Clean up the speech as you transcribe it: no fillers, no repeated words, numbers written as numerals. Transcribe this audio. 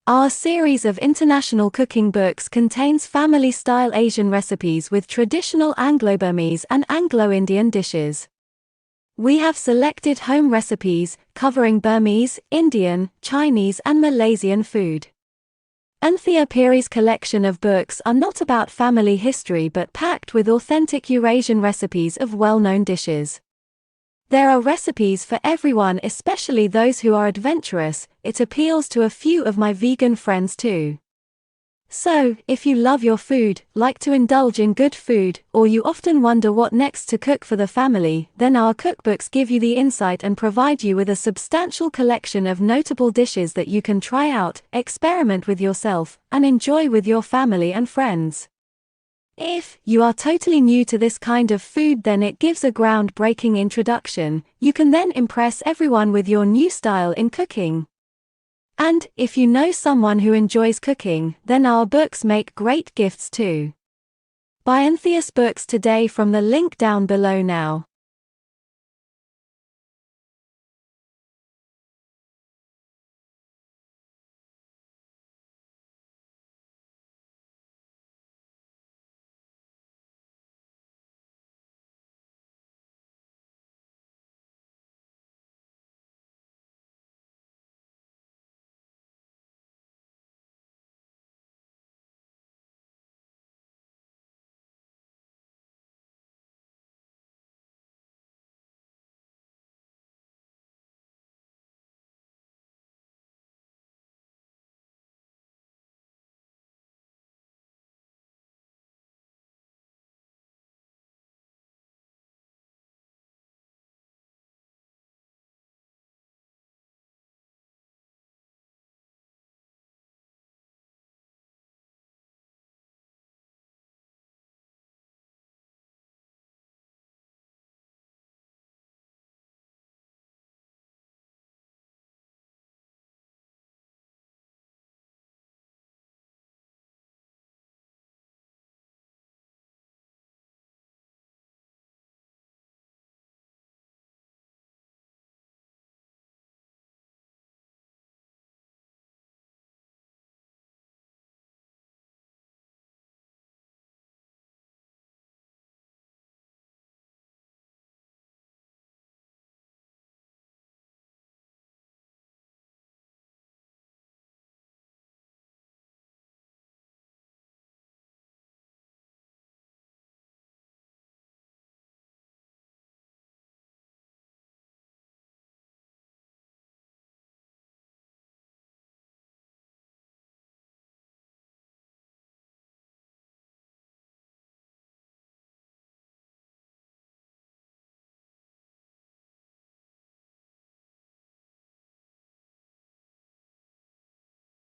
Our series of international cooking books contains family-style Asian recipes with traditional Anglo-Burmese and Anglo-Indian dishes. We have selected home recipes covering Burmese, Indian, Chinese and Malaysian food. Anthea Piri's collection of books are not about family history but packed with authentic Eurasian recipes of well-known dishes. There are recipes for everyone, especially those who are adventurous. It appeals to a few of my vegan friends too. So, if you love your food, like to indulge in good food, or you often wonder what next to cook for the family, then our cookbooks give you the insight and provide you with a substantial collection of notable dishes that you can try out, experiment with yourself, and enjoy with your family and friends. If you are totally new to this kind of food, then it gives a groundbreaking introduction. You can then impress everyone with your new style in cooking. And if you know someone who enjoys cooking, then our books make great gifts too. Buy Anthea's books today from the link down below now.